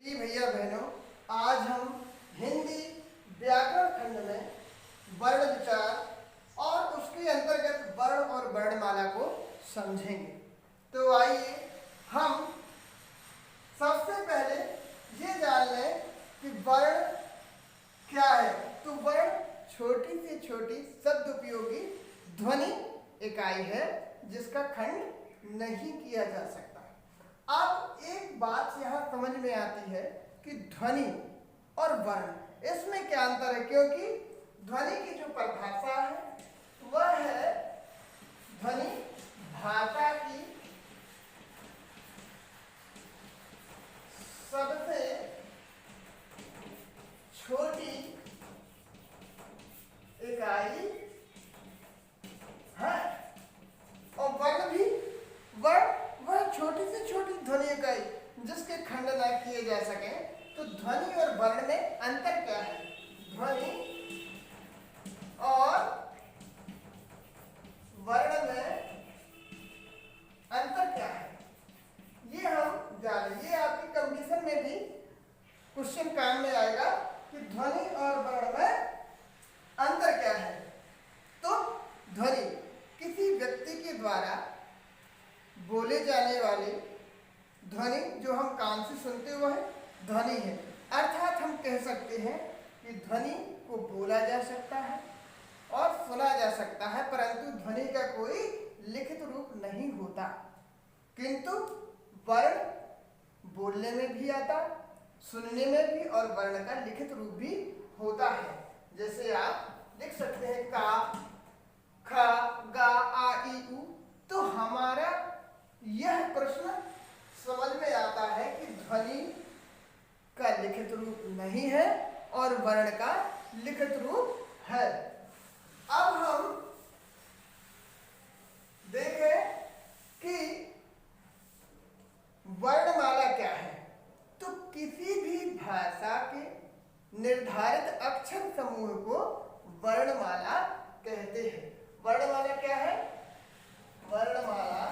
जी भैया बहनों, आज हम हिंदी व्याकरण खंड में वर्ण विचार और उसके अंतर्गत वर्ण और वर्णमाला को समझेंगे। तो आइए हम सबसे पहले ये जान लें कि वर्ण क्या है। तो वर्ण छोटी से छोटी शब्द उपयोगी ध्वनि इकाई है जिसका खंड नहीं किया जा सकता। अब एक बात यहाँ समझ में आती है कि ध्वनि और वर्ण इसमें क्या अंतर है, क्योंकि ध्वनि की जो परिभाषा है वह है ध्वनि भाषा की सबसे छोटी इकाई है। और वर्ण भी, वर्ण वह छोटी से छोटी ध्वनि इकाई जिसके खंड न किए जा सके। तो ध्वनि और वर्ण में अंतर क्या है? ध्वनि और वर्ण में अंतर क्या है ये हम जानें। ये आपकी कंपटीशन में भी क्वेश्चन काम में आएगा कि ध्वनि और वर्ण में अंतर क्या है। तो ध्वनि किसी व्यक्ति के द्वारा बोले जाने वाले ध्वनि जो हम कान से सुनते हुए ध्वनि है। अर्थात हम कह सकते हैं कि ध्वनि को बोला जा सकता है और सुना जा सकता है, परंतु ध्वनि का कोई लिखित रूप नहीं होता। किंतु वर्ण बोलने में भी आता, सुनने में भी, और वर्ण का लिखित रूप भी होता है। जैसे आप लिख सकते हैं का, ख, गा, आ, ई, उ। तो हमारा यह प्रश्न समझ में आता है कि ध्वनि का लिखित रूप नहीं है और वर्ण का लिखित रूप है। अब हम देखें कि वर्णमाला क्या है। तो किसी भी भाषा के निर्धारित अक्षर समूह को वर्णमाला कहते हैं। वर्णमाला क्या है? वर्णमाला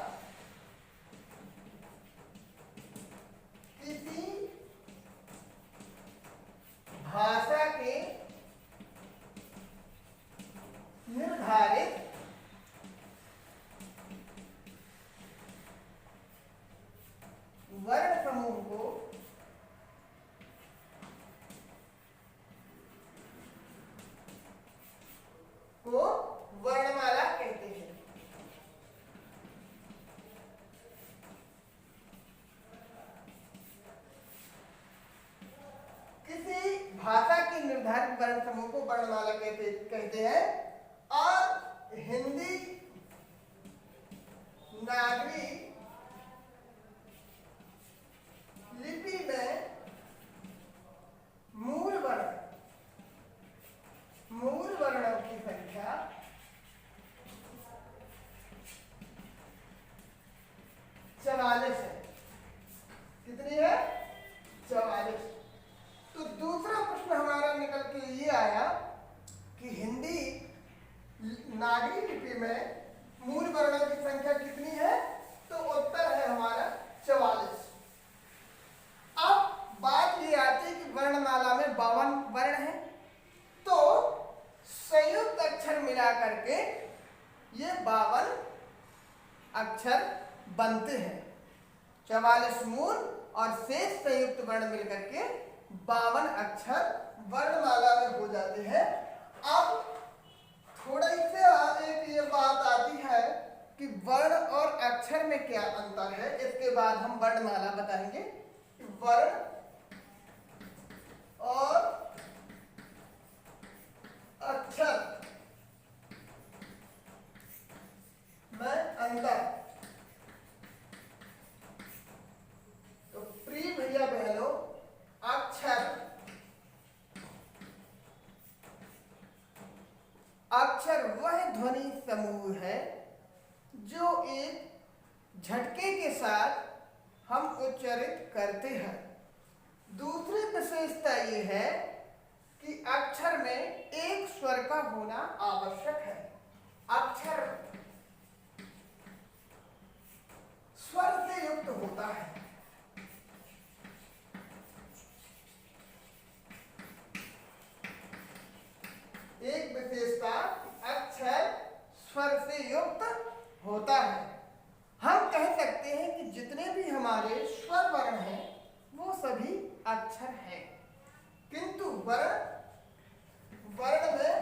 किसी भाषा के निर्धारित वर्ण समूह को वर्णमाला कहते हैं। किसी भाषा के निर्धारित वर्ण समूह को वर्णमाला कहते हैं। और हिंदी नागरी लिपि में मूल वर्णों की संख्या 44 है। कितनी है? 44। तो दूसरा प्रश्न हमारा निकल के ये आया कि हिंदी नागरी लिपि में मूल वर्णों की संख्या कितनी है? तो उत्तर है हमारा 44। अब बात ये आती है कि वर्णमाला में 52 वर्ण है, तो संयुक्त अक्षर मिला करके ये 52 अक्षर बनते हैं। 44 मूल और शेष संयुक्त वर्ण मिलकर के 52 अक्षर वर्णमाला में हो जाते हैं। अब थोड़ा इससे एक ये बात आती है कि वर्ण और अक्षर में क्या अंतर है। इसके बाद हम वर्णमाला बताएंगे। वर्ण और अक्षर में अंतर। तो प्रिय भैया बहनों, अक्षर वह ध्वनि समूह है जो एक झटके के साथ हम उच्चारित करते हैं। दूसरी विशेषता ये है कि अक्षर में एक स्वर का होना आवश्यक है। अक्षर स्वर से युक्त होता है। अक्षर है, किंतु वर्ण में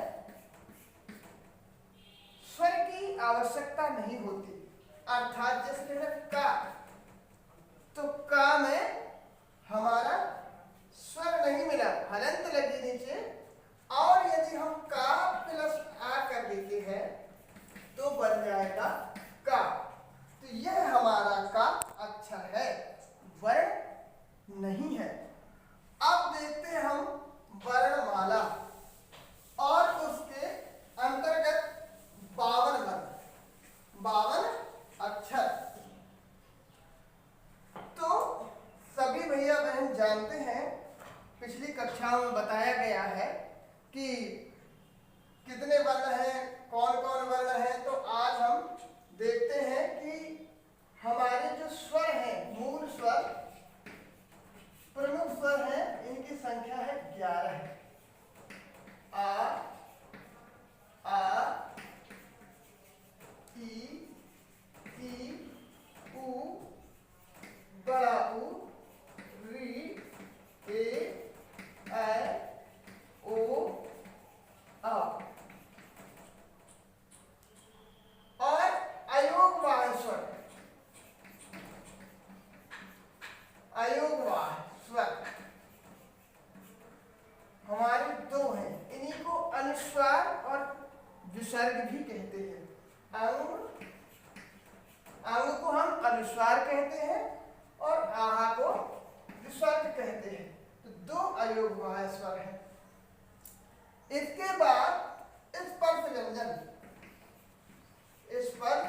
स्वर की आवश्यकता नहीं होती। अर्थात जैसे है का, तो का में हमारा स्वर नहीं मिला, हलंत लगी नीचे, और यदि हम का प्लस आ कर देते हैं तो बन जाएगा का। तो यह हमारा का अक्षर है, वर्ण नहीं है। अब देखते हैं हम वर्णमाला और उसके अंतर्गत 52 वर्ण, 52 अक्षर। तो सभी भैया बहन जानते हैं, पिछली कक्षाओं में बताया गया है कि कितने वर्ण हैं, कौन कौन वर्ण हैं। तो आज हम देखते हैं कि हमारे जो स्वर हैं, मूल स्वर, प्रमुख स्वर हैं, इनकी संख्या है 11। आ, ई, उ, बड़ा उ, री, ए, ओ, आ। और अयोगवाह स्वर, अयोगवाह स्वर हमारे 2 हैं। इन्हीं को अनुस्वार और विसर्ग भी कहते हैं। अंग को हम अनुस्वार कहते हैं और आहा को विसर्ग कहते हैं। तो 2 अयोगवाह स्वर हैं। इसके बाद स्पर्श व्यंजन, स्पर्श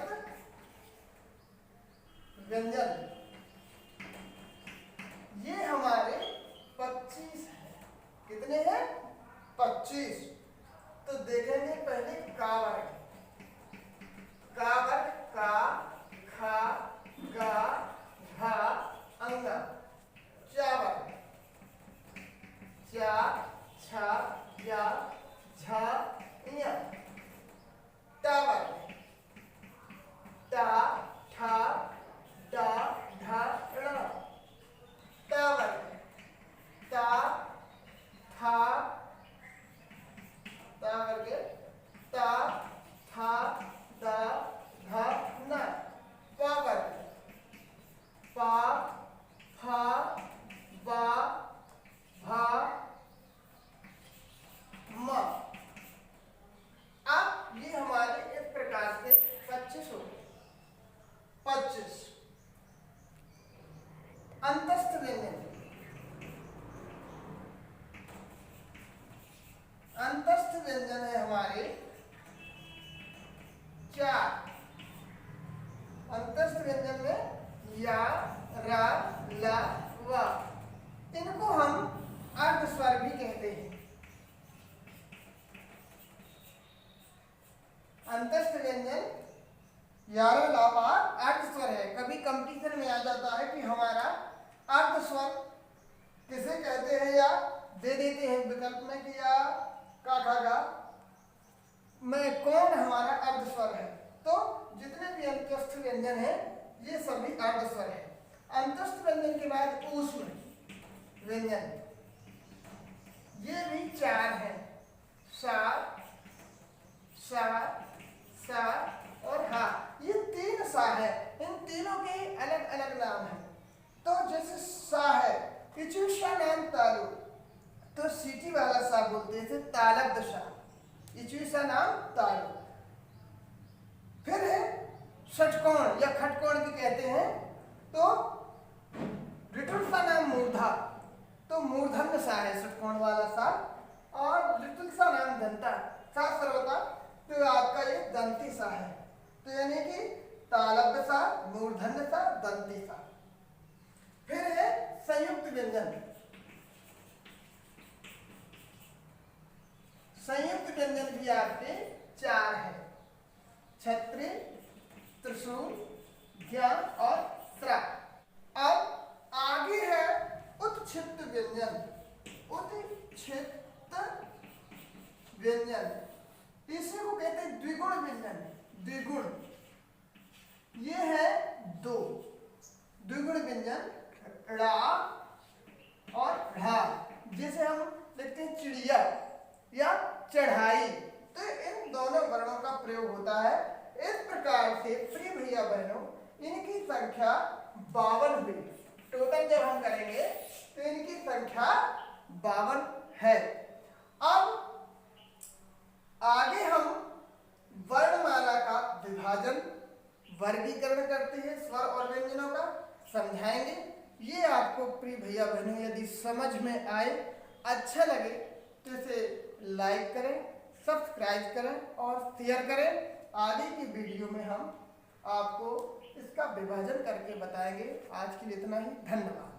व्यंजन ये हमारे 25 हैं। कितने हैं? 25। तो देखेंगे पहले का वर्ग, का वर्ग का, खा, गा, घा, अंगा। चा वर्ग चा, छा, या, झा, इया। टा वर्ग टा, ठा, डा, ढा, ड़ा। टा वर्ग ता, था, ता वर्ग ता, था, दा, धा, ना। पा वर्ग पा, फा, बा, भा, मा। अब ये हमारे इस प्रकार से 25 हो गए। 25 अंतस्थ व्यंजन, अंतस्थ व्यंजन है हमारे 4। अंतस्थ व्यंजन में या, रा, ला, वा। इनको हम अर्ध स्वर भी कहते हैं। अंतस्थ व्यंजन 11 लावा अर्ध स्वर है। कभी कंपटीशन में आ जाता है कि हमारा अर्ध स्वर किसे कहते हैं, या दे देते हैं विकल्प में कि या का, खा, गा में कौन हमारा अर्ध स्वर है। तो जितने भी अंतस्थ व्यंजन हैं ये सभी अर्ध स्वर है। अंतस्थ व्यंजन के बाद ऊष्म व्यंजन, ये भी 4 हैं। सा, सा, सा और हा। ये 3 सा है। इन तीनों के अलग अलग नाम हैं। तो जैसे सा है, इचुषा नाम तालु, तो सीटी वाला सा बोलते हैं, तालब्ध सा, इचुषा नाम तालु। फिर है षटकोण या खटकोण भी कहते हैं। तो ऋतुल सा नाम मूर्धा, तो मूर्धन्य सा है षटकोण वाला सा। और ऋतुल सा नाम दंता, सा सर्वता, तो आपका ये दंती सा है। तो यानी कि तालब्ध सा, मूर्धन्य सा, दंती सा। फिर है संयुक्त व्यंजन। संयुक्त व्यंजन भी आपके 4 है। छत्री, त्रिशूल, ज्ञा और त्रा। अब आगे है उत्क्षिप्त व्यंजन। उत्क्षिप्त व्यंजन इसी को कहते हैं द्विगुण व्यंजन। द्विगुण ये है 2 द्विगुण व्यंजन, ड़ा और संख्या 52 है। अब आगे हम वर्णमाला का विभाजन, वर्गीकरण करते हैं स्वर और व्यंजनों का, समझाएंगे। ये आपको प्रिय भैया बहनों यदि समझ में आए, अच्छा लगे तो इसे लाइक करें, सब्सक्राइब करें और शेयर करें। आगे की वीडियो में हम आपको इसका विभाजन करके बताएंगे। आज के लिए इतना ही, धन्यवाद।